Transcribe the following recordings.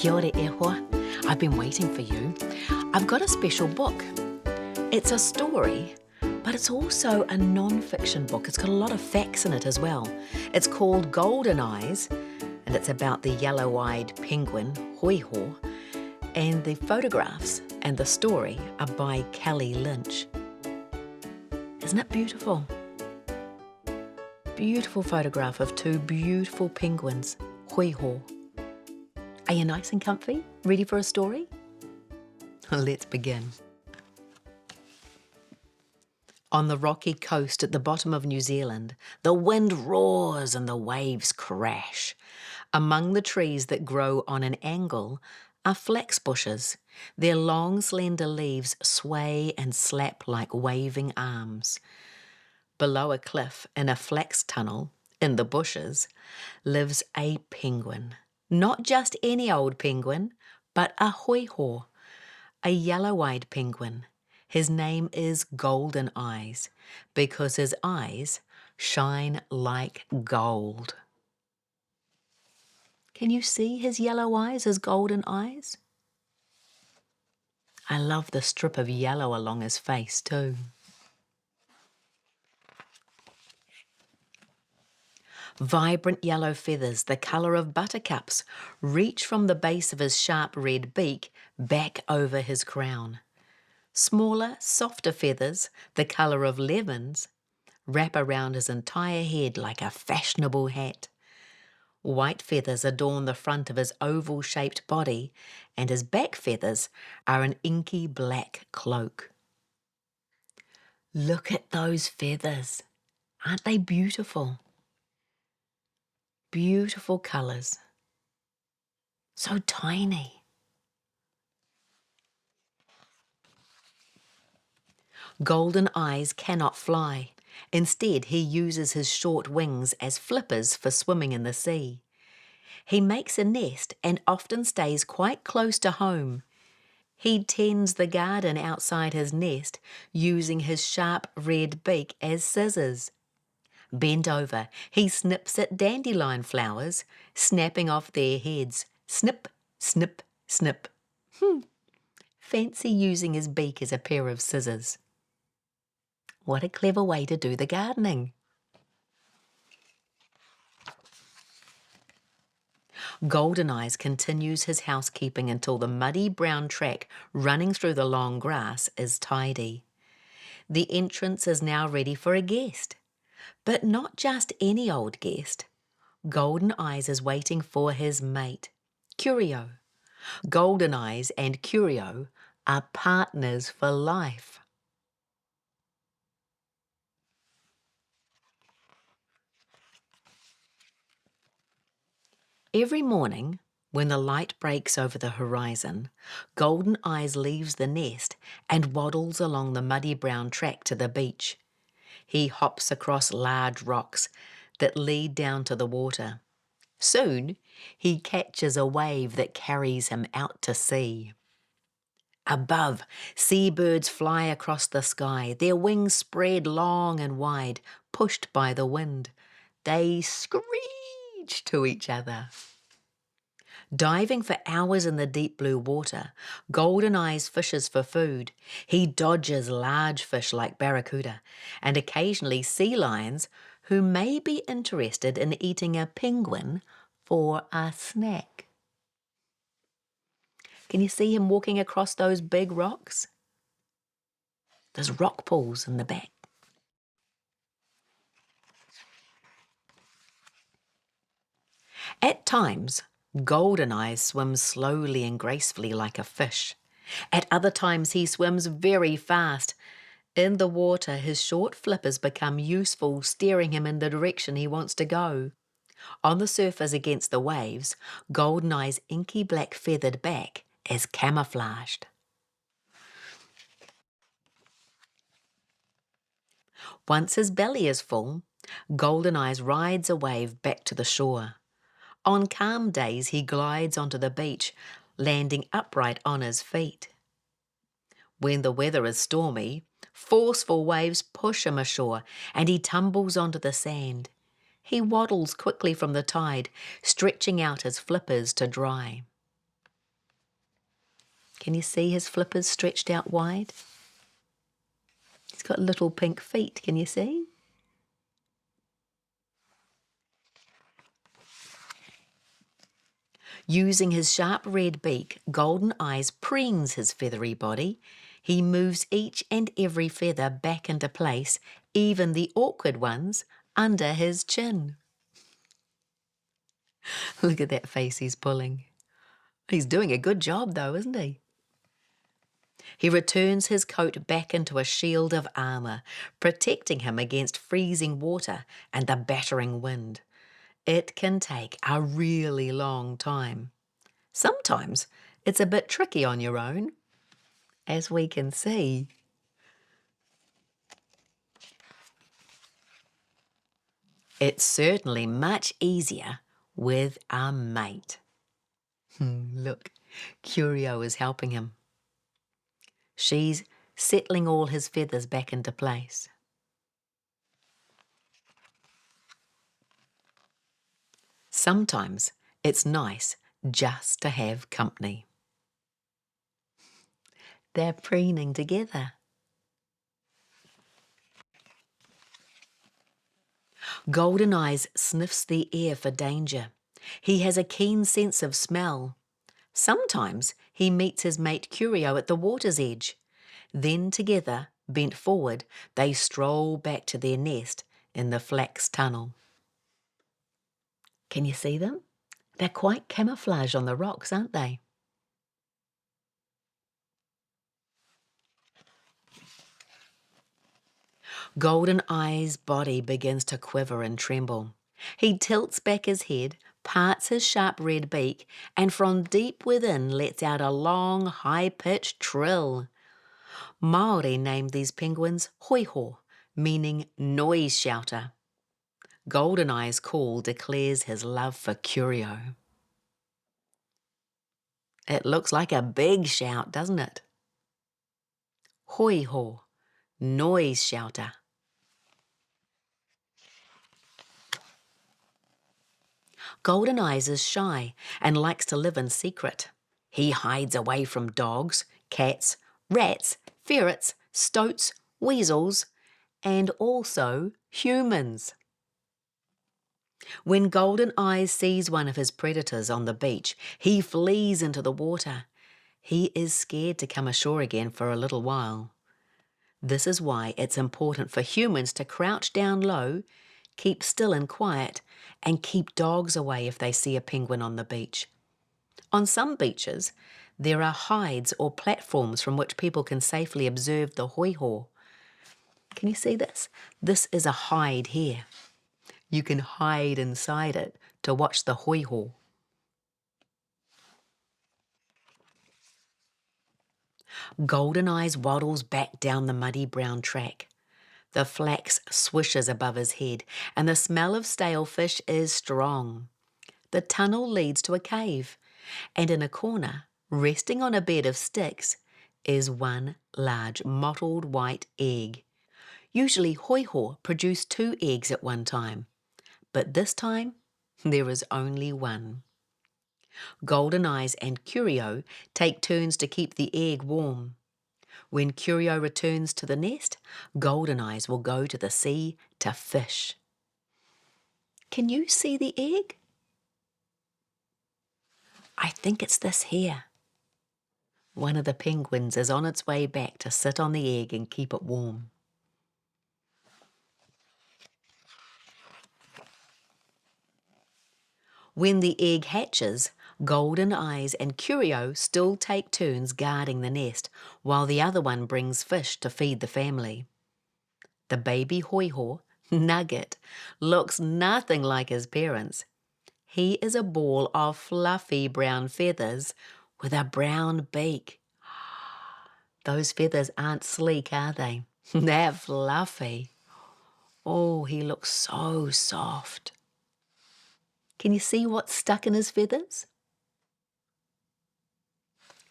Kia ora e hoa. I've been waiting for you. I've got a special book. It's a story, but it's also a non-fiction book. It's got a lot of facts in it as well. It's called Golden Eyes, and it's about the yellow-eyed penguin, Hoiho, and the photographs and the story are by Lynch. Isn't it beautiful? Beautiful photograph of two beautiful penguins, Hoiho. Are you nice and comfy? Ready for a story? Let's begin. On the rocky coast at the bottom of New Zealand, the wind roars and the waves crash. Among the trees that grow on an angle are flax bushes. Their long, slender leaves sway and slap like waving arms. Below a cliff, in a flax tunnel, in the bushes, lives a penguin. Not just any old penguin, but a Hoiho, a yellow-eyed penguin. His name is Golden Eyes because his eyes shine like gold. Can you see his yellow eyes, his golden eyes? I love the strip of yellow along his face too. Vibrant yellow feathers, the colour of buttercups, reach from the base of his sharp red beak back over his crown. Smaller, softer feathers, the colour of lemons, wrap around his entire head like a fashionable hat. White feathers adorn the front of his oval-shaped body, and his back feathers are an inky black cloak. Look at those feathers. Aren't they beautiful? Beautiful colours. So tiny. Golden Eyes cannot fly. Instead, he uses his short wings as flippers for swimming in the sea. He makes a nest and often stays quite close to home. He tends the garden outside his nest, using his sharp red beak as scissors. Bent over, he snips at dandelion flowers, snapping off their heads. Snip, snip, snip. Fancy using his beak as a pair of scissors. What a clever way to do the gardening. Golden Eyes continues his housekeeping until the muddy brown track running through the long grass is tidy. The entrance is now ready for a guest. But not just any old guest. Golden Eyes is waiting for his mate, Curio. Golden Eyes and Curio are partners for life. Every morning, when the light breaks over the horizon, Golden Eyes leaves the nest and waddles along the muddy brown track to the beach. He hops across large rocks that lead down to the water. Soon, he catches a wave that carries him out to sea. Above, seabirds fly across the sky, their wings spread long and wide, pushed by the wind. They screech to each other. Diving for hours in the deep blue water, Golden Eyes fishes for food. He dodges large fish like barracuda and occasionally sea lions who may be interested in eating a penguin for a snack. Can you see him walking across those big rocks? There's rock pools in the back. At times, Golden Eyes swims slowly and gracefully like a fish. At other times, he swims very fast. In the water, his short flippers become useful, steering him in the direction he wants to go. On the surface against the waves, Golden Eyes' inky black feathered back is camouflaged. Once his belly is full, Golden Eyes rides a wave back to the shore. On calm days, he glides onto the beach, landing upright on his feet. When the weather is stormy, forceful waves push him ashore and he tumbles onto the sand. He waddles quickly from the tide, stretching out his flippers to dry. Can you see his flippers stretched out wide? He's got little pink feet, can you see? Using his sharp red beak, Golden Eyes preens his feathery body. He moves each and every feather back into place, even the awkward ones, under his chin. Look at that face he's pulling. He's doing a good job though, isn't he? He returns his coat back into a shield of armour, protecting him against freezing water and the battering wind. It can take a really long time. Sometimes it's a bit tricky on your own, as we can see. It's certainly much easier with a mate. Look, Curio is helping him. She's settling all his feathers back into place. Sometimes it's nice just to have company. They're preening together. Golden Eyes sniffs the air for danger. He has a keen sense of smell. Sometimes he meets his mate Curio at the water's edge. Then together, bent forward, they stroll back to their nest in the flax tunnel. Can you see them? They're quite camouflaged on the rocks, aren't they? Golden Eye's body begins to quiver and tremble. He tilts back his head, parts his sharp red beak, and from deep within lets out a long, high-pitched trill. Māori named these penguins Hoiho, meaning noise shouter. Golden Eye's call declares his love for Curio. It looks like a big shout, doesn't it? Hoiho, noise shouter. Golden Eyes is shy and likes to live in secret. He hides away from dogs, cats, rats, ferrets, stoats, weasels, and also humans. When Golden Eyes sees one of his predators on the beach, he flees into the water. He is scared to come ashore again for a little while. This is why it's important for humans to crouch down low, keep still and quiet, and keep dogs away if they see a penguin on the beach. On some beaches, there are hides or platforms from which people can safely observe the hoiho. Can you see this? This is a hide here. You can hide inside it to watch the hoiho. Golden Eyes waddles back down the muddy brown track. The flax swishes above his head, and the smell of stale fish is strong. The tunnel leads to a cave, and in a corner, resting on a bed of sticks, is one large mottled white egg. Usually hoiho produce 2 eggs at one time, but this time there is only one. Golden Eyes and Curio take turns to keep the egg warm. When Curio returns to the nest, Golden Eyes will go to the sea to fish. Can you see the egg? I think it's this here. One of the penguins is on its way back to sit on the egg and keep it warm. When the egg hatches, Golden Eyes and Curio still take turns guarding the nest, while the other one brings fish to feed the family. The baby hoiho, Nugget, looks nothing like his parents. He is a ball of fluffy brown feathers with a brown beak. Those feathers aren't sleek, are they? They're fluffy. Oh, he looks so soft. Can you see what's stuck in his feathers?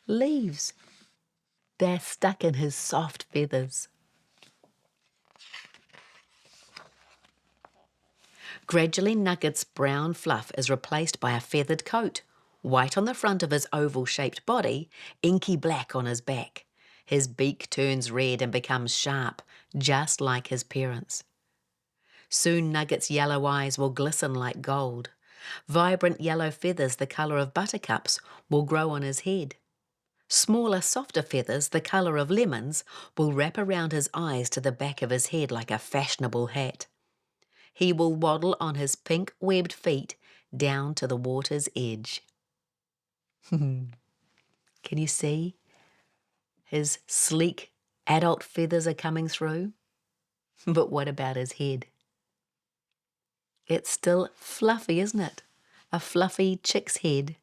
Leaves. They're stuck in his soft feathers. Gradually, Nugget's brown fluff is replaced by a feathered coat. White on the front of his oval-shaped body, inky black on his back. His beak turns red and becomes sharp, just like his parents'. Soon Nugget's yellow eyes will glisten like gold. Vibrant yellow feathers the colour of buttercups will grow on his head. Smaller, softer feathers the colour of lemons will wrap around his eyes to the back of his head like a fashionable hat. He will waddle on his pink webbed feet down to the water's edge. Can you see? His sleek adult feathers are coming through. But what about his head? It's still fluffy, isn't it? A fluffy chick's head.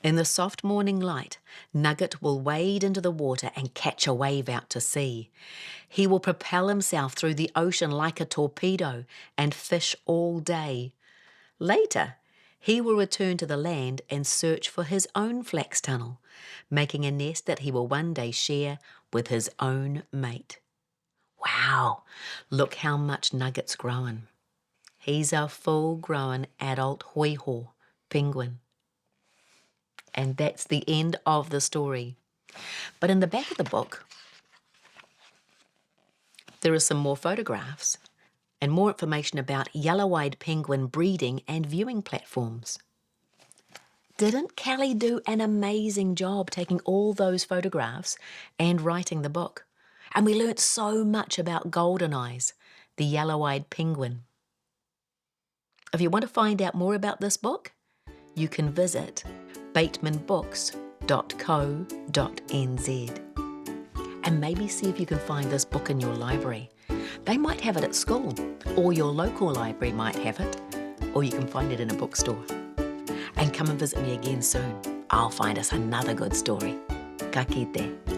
In the soft morning light, Nugget will wade into the water and catch a wave out to sea. He will propel himself through the ocean like a torpedo and fish all day. Later, he will return to the land and search for his own flax tunnel, making a nest that he will one day share with his own mate. Wow, look how much Nugget's grown. He's a full-grown adult Hoiho penguin. And that's the end of the story. But in the back of the book, there are some more photographs and more information about yellow-eyed penguin breeding and viewing platforms. Didn't Kelly do an amazing job taking all those photographs and writing the book? And we learnt so much about Golden Eyes, the yellow-eyed penguin. If you want to find out more about this book, you can visit batemanbooks.co.nz and maybe see if you can find this book in your library. They might have it at school, or your local library might have it, or you can find it in a bookstore. And come and visit me again soon. I'll find us another good story. Ka kite.